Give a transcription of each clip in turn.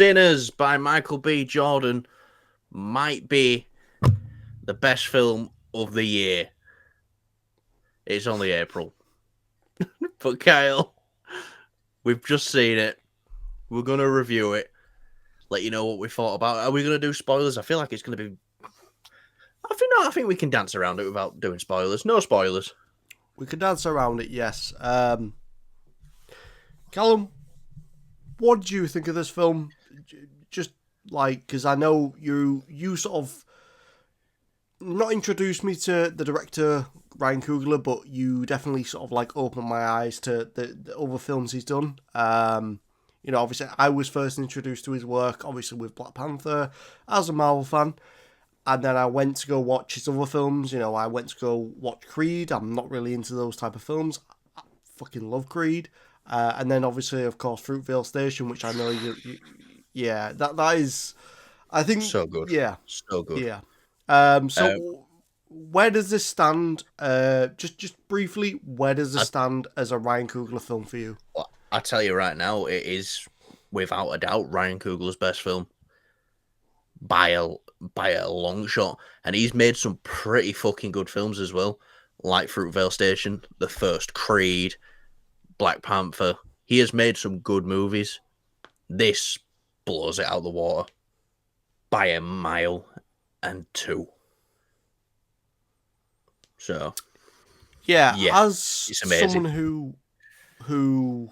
Sinners by Michael B. Jordan might be the best film of the year. It's only April. But Kyle, we've just seen it. We're going to review it. Let you know what we thought about it. Are we going to do spoilers? I feel like it's going to be... I think we can dance around it without doing spoilers. No spoilers. We can dance around it, yes. Callum, what do you think of this film? Just like, because I know you sort of not introduced me to the director Ryan Coogler, but you definitely sort of like opened my eyes to the other films he's done. Obviously I was first introduced to his work, obviously with Black Panther, as a Marvel fan. And then I went to go watch his other films. I went to go watch Creed. I'm not really into those type of films. I fucking love Creed. And then obviously, of course, Fruitvale Station, which I know yeah, that is, I think, so good. Yeah, so good. Yeah. Where does this stand? Just briefly, where does this stand as a Ryan Coogler film for you? I tell you right now, it is without a doubt Ryan Coogler's best film by a long shot, and he's made some pretty fucking good films as well, like Fruitvale Station, the first Creed, Black Panther. He has made some good movies. This blows it out of the water by a mile and two. So, yeah, as it's amazing. Someone who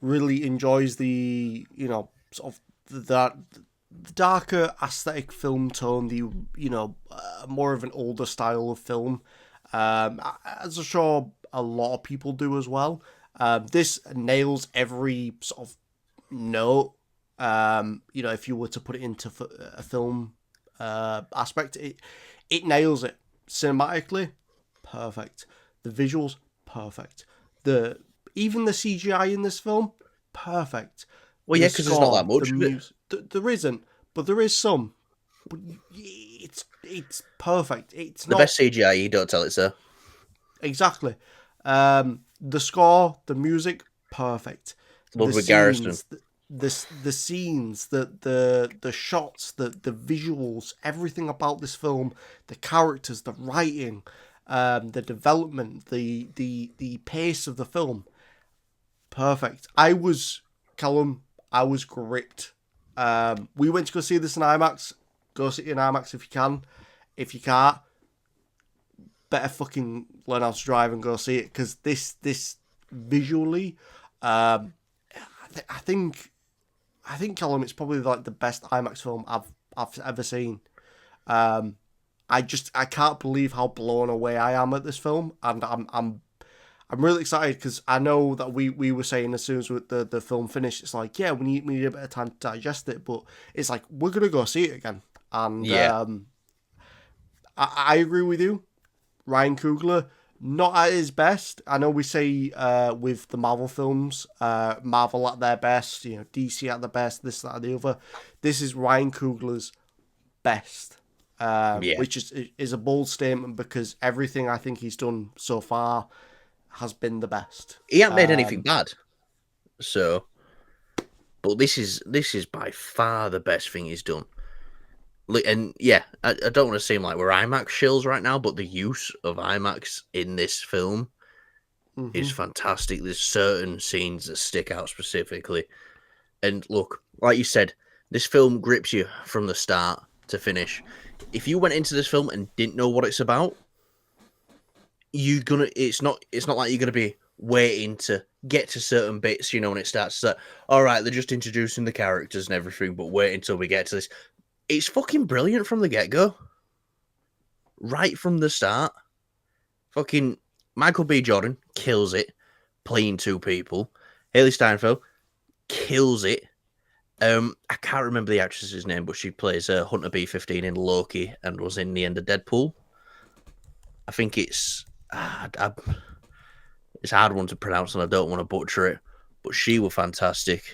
really enjoys the sort of that the darker aesthetic film tone, the more of an older style of film, as I'm sure a lot of people do as well. This nails every sort of note. If you were to put it into a film aspect, it nails it. Cinematically, perfect. The visuals, perfect. Even the CGI in this film, perfect. Well, yeah, because there's not that much. There isn't, but there is some. But it's perfect. It's not the best CGI. You don't tell it, sir. Exactly. The score, the music, perfect. Ludwig Göransson. The scenes, the shots, the visuals, everything about this film, the characters, the writing, the development, the pace of the film, perfect. Callum, I was gripped. We went to go see this in IMAX. Go see it in IMAX if you can. If you can't, better fucking learn how to drive and go see it, because this visually, I think Callum, it's probably like the best IMAX film I've ever seen. I can't believe how blown away I am at this film, and I'm really excited, because I know that we were saying as soon as the film finished, it's like, yeah, we need a bit of time to digest it, but it's like, we're gonna go see it again, and yeah. I agree with you. Ryan Coogler, not at his best. I know we say with the Marvel films, Marvel at their best, DC at the best, this, that, and the other. This is Ryan Coogler's best, which is a bold statement, because everything I think he's done so far has been the best. He hasn't made anything bad, so. But this is by far the best thing he's done. And yeah, I don't want to seem like we're IMAX shills right now, but the use of IMAX in this film is fantastic. There's certain scenes that stick out specifically. And look, like you said, this film grips you from the start to finish. If you went into this film and didn't know what it's about, it's not like you're gonna be waiting to get to certain bits, when it starts to say, all right, they're just introducing the characters and everything, but wait until we get to this. It's fucking brilliant from the get-go. Right from the start. Fucking Michael B. Jordan kills it, playing two people. Haley Steinfeld kills it. I can't remember the actress's name, but she plays Hunter B-15 in Loki and was in the end of Deadpool. I think it's... it's a hard one to pronounce, and I don't want to butcher it, but she was fantastic.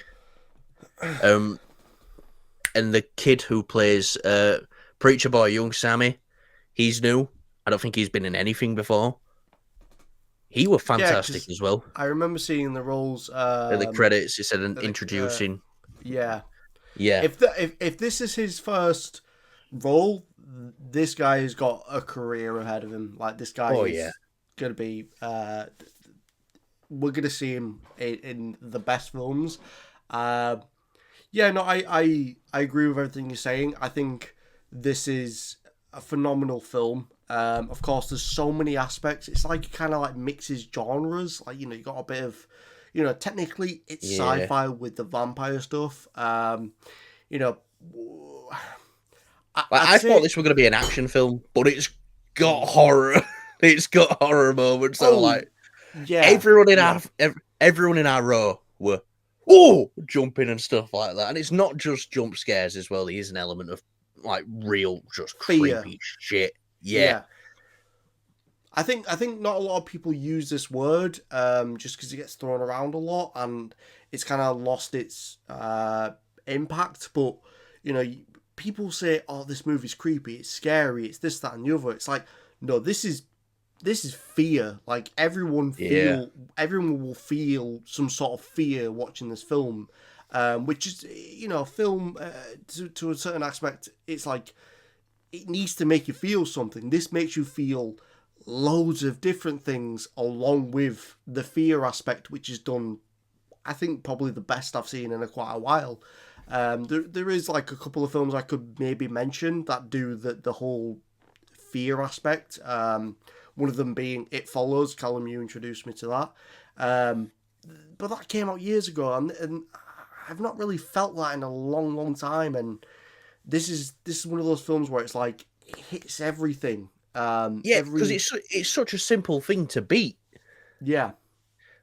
And the kid who plays Preacher Boy, young Sammy, he's new. I don't think he's been in anything before. He was fantastic as well. I remember seeing the roles... at the credits, it said introducing. Yeah. Yeah. If this is his first role, this guy has got a career ahead of him. Like this guy Oh yeah. is gonna be. We're gonna see him in the best films. Uh, yeah, no, I agree with everything you're saying. I think this is a phenomenal film. Of course, there's so many aspects. It's like it kind of like mixes genres. Like you got a bit of, technically it's Yeah. sci-fi with the vampire stuff. You know, Like I'd I thought say, this was gonna be an action film, but it's got horror. It's got horror moments that are oh like yeah, everyone in yeah, our everyone in our row were jumping and stuff like that. And it's not just jump scares as well. There is an element of like real just fear, creepy shit. Yeah. yeah. I think not a lot of people use this word just because it gets thrown around a lot and it's kind of lost its impact. But you know, people say, "Oh, this movie's creepy. It's scary. It's this, that, and the other." It's like, no, this is fear. Like Yeah. everyone will feel some sort of fear watching this film, which is film to a certain aspect. It's like it needs to make you feel something. This makes you feel loads of different things along with the fear aspect, which is done, I think, probably the best I've seen in quite a while. There is like a couple of films I could maybe mention that do the whole fear aspect. One of them being It Follows. Callum, you introduced me to that. But that came out years ago, and I've not really felt that in a long, long time. And this is one of those films where it's like it hits everything. Yeah, because Every it's such a simple thing to beat, Yeah,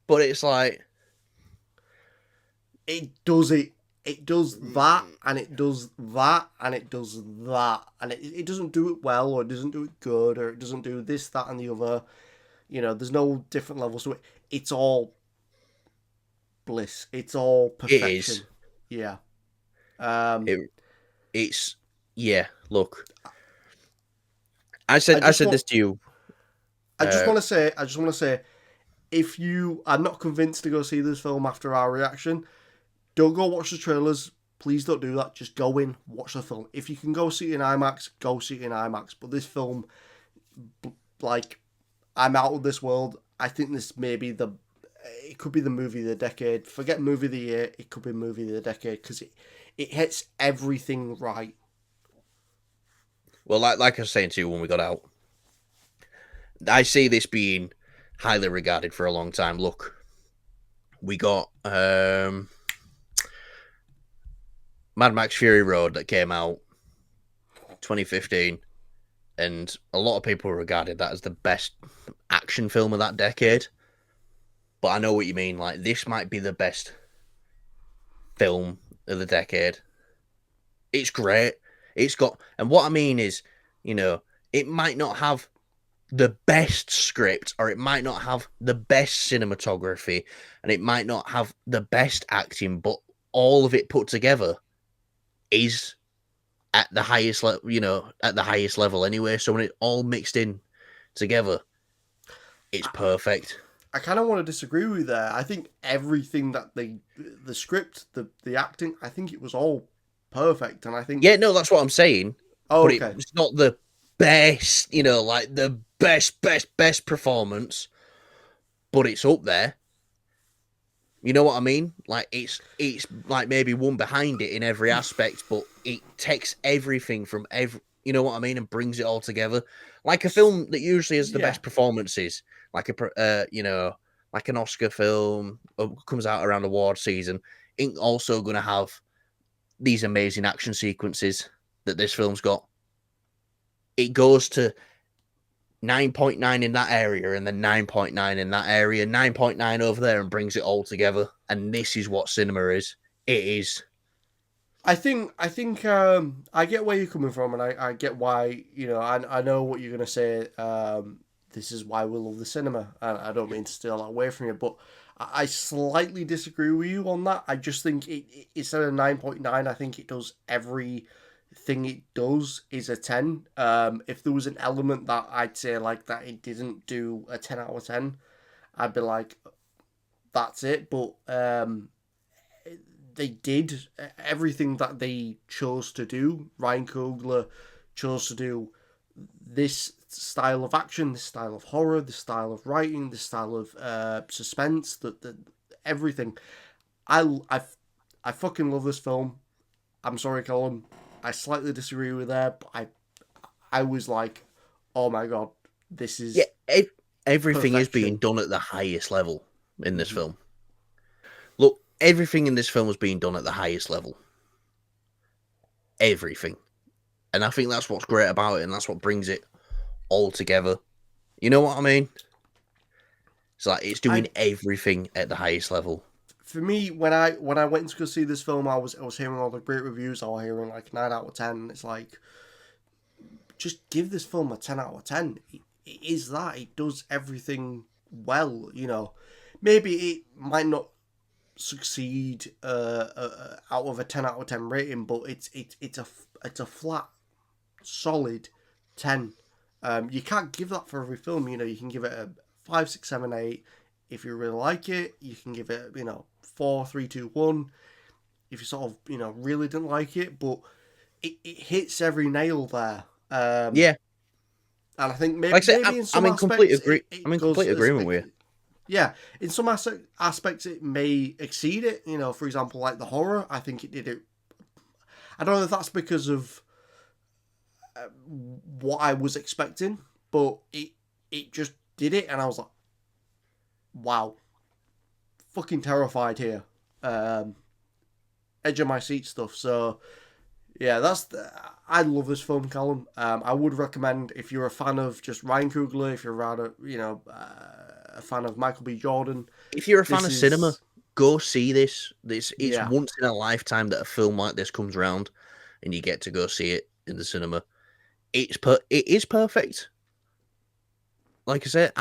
but it's like it does it. It does that, and it does that, and it does that, and it doesn't do it well, or it doesn't do it good, or it doesn't do this, that, and the other. There's no different levels to it. It's all bliss. It's all it is. perfection. Yeah. Um, It it's yeah. Look, I I just said want. this to you. I just Uh, want to say. I just want to say. If you are not convinced to go see this film after our reaction, don't go watch the trailers. Please don't do that. Just go in, watch the film. If you can go see it in IMAX, go see it in IMAX. But this film, like, I'm out of this world. I think this may be it could be the movie of the decade. Forget movie of the year. It could be movie of the decade because it hits everything right. well, like I was saying to you when we got out, I see this being highly regarded for a long time. Look, we got Mad Max Fury Road that came out 2015, and a lot of people regarded that as the best action film of that decade. But I know what you mean. Like this might be the best film of the decade. It's great. It's got, and what I mean is, you know, it might not have the best script, or it might not have the best cinematography, and it might not have the best acting, but all of it put together is at the highest level, at the highest level anyway. So when it all mixed in together, it's I, perfect. I kind of want to disagree with you there. I think everything that the script, the acting, I think it was all perfect, and I think. Yeah, no, that's what I'm saying. Oh, But okay. it's not the best, like the best performance, but it's up there. You know what I mean? Like it's like maybe one behind it in every aspect, but it takes everything from every, you know what I mean, and brings it all together. Like a film that usually has the Yeah. best performances, like like an Oscar film comes out around award season, ain't also going to have these amazing action sequences that this film's got. It goes to 9.9 in that area and then 9.9 in that area, 9.9 over there, and brings it all together. And this is what cinema is. It is. I think I get where you're coming from, and I get why I know what you're gonna say. This is why we love the cinema, and I don't mean to steal that away from you, but I slightly disagree with you on that. I just think instead of 9.9, I think it does everything it does is a 10. If there was an element that I'd say like that it didn't do a 10 out of 10, I'd be like, that's it. But they did everything that they chose to do. Ryan Coogler chose to do this style of action, this style of horror, this style of writing, this style of suspense, that everything. I, I, I fucking love this film. I'm sorry, Colin. I slightly disagree with that, but I was like, oh my god, this Yeah, is everything is being perfection. done at the highest level in this Mm-hmm. film. Look, everything in this film was being done at the highest level. Everything. And I think that's what's great about it, and that's what brings it all together. You know what I mean? It's like it's doing I everything at the highest level. For me, when I went to go see this film, I was hearing all the great reviews. I was hearing like 9 out of 10. And it's like, just give this film a 10 out of 10. It is that it does everything well. Maybe it might not succeed out of a 10 out of 10 rating, but it's a flat solid 10. You can't give that for every film. You can give it a 5, 6, 7, 8. If you really like it, you can give it 4, 3, 2, 1. If you sort of really didn't like it, but it hits every nail there. Yeah, And I think like I said, maybe in I'm some in complete aspects agree. I'm it in goes complete as agreement with you. yeah. In some aspects it may exceed it. For example, like the horror. I think it did it. I don't know if that's because of what I was expecting, but it just did it, and I was like, wow, fucking terrified here. Um, Edge of my seat stuff. So yeah, I love this film, Callum. I would recommend if you're a fan of just Ryan Coogler, if you're rather a fan of Michael B. Jordan. If you're a fan This of cinema, is go see this. This It's yeah, once in a lifetime that a film like this comes around, and you get to go see it in the cinema. It is perfect. Like I said,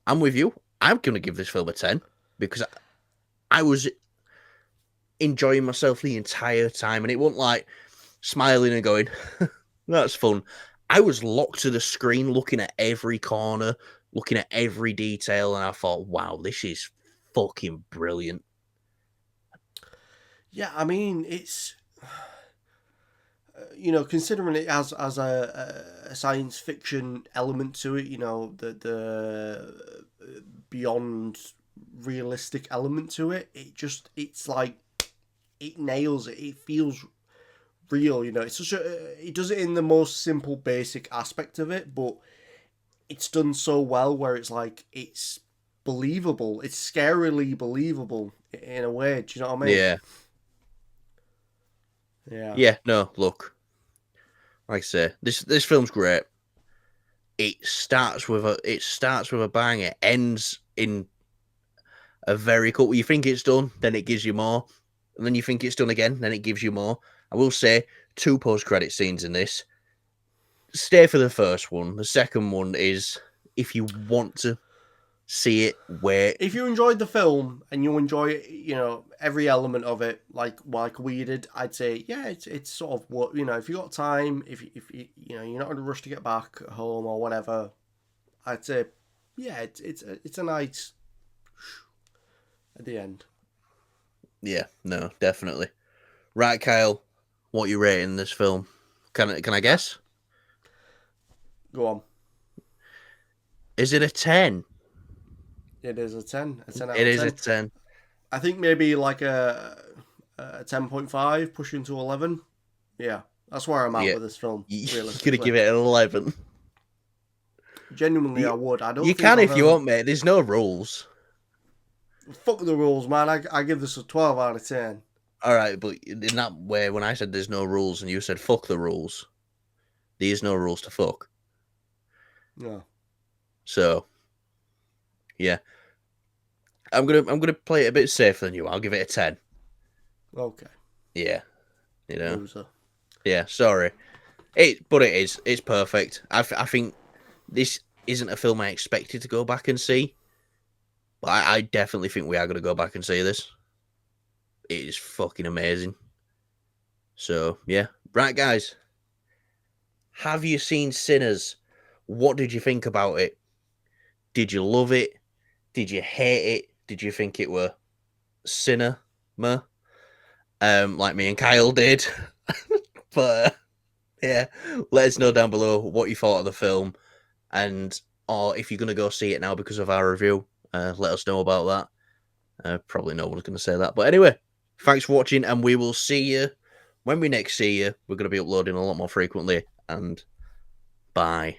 I'm with you. I'm gonna give this film a 10 because I was enjoying myself the entire time, and it wasn't like smiling and going, "That's fun." I was locked to the screen, looking at every corner, looking at every detail, and I thought, "Wow, this is fucking brilliant." yeah. I mean, it's considering it as a science fiction element to it, the beyond realistic element to it. It's like it nails it. It feels real. It's such a it does it in the most simple, basic aspect of it, but it's done so well where it's like it's believable. It's scarily believable in a way. Do you know what I mean? Yeah, Yeah. yeah. No, look, like I say, this film's great. It starts with a bang. It ends in a very cool. You think it's done, then it gives you more, and then you think it's done again, then it gives you more. I will say, two post credit scenes in this. Stay for the first one. The second one is if you want to see it, wait. If you enjoyed the film and you enjoy every element of it, like we did, I'd say yeah, it's sort of what if you got time, if you're not in a rush to get back home or whatever, I'd say yeah, it's a nice at the end. Yeah, no, definitely. Right, Kyle, what you rating this film? Can I Uh, guess? Go on. Is it a 10? It is a 10 out It of is a 10. 10. I think maybe like a 10.5 pushing to 11. Yeah, that's where I'm at Yeah. with this film, You're gonna realistically. give it an 11. Genuinely, You, I would. I you don't think can I've if you ever. want, mate. There's no rules. Fuck the rules, man. I give this a 12 out of 10. All right, but in that way, when I said there's no rules and you said fuck the rules, there's no rules to fuck. No. So yeah, I'm gonna play it a bit safer than you. I'll give it a 10. Okay. Yeah, you know. Loser. Yeah, sorry. But it is. It's perfect. I think this isn't a film I expected to go back and see, but I definitely think we are going to go back and see this. It is fucking amazing. So yeah, right, guys. Have you seen Sinners? What did you think about it? Did you love it? Did you hate it? Did you think it were cinema? like me and Kyle did. But yeah, let us know down below what you thought of the film, and or if you're gonna go see it now because of our review. Let us know about that. Probably no one's gonna say that, but anyway, thanks for watching, and we will see you when we next see you. We're gonna be uploading a lot more frequently, and bye.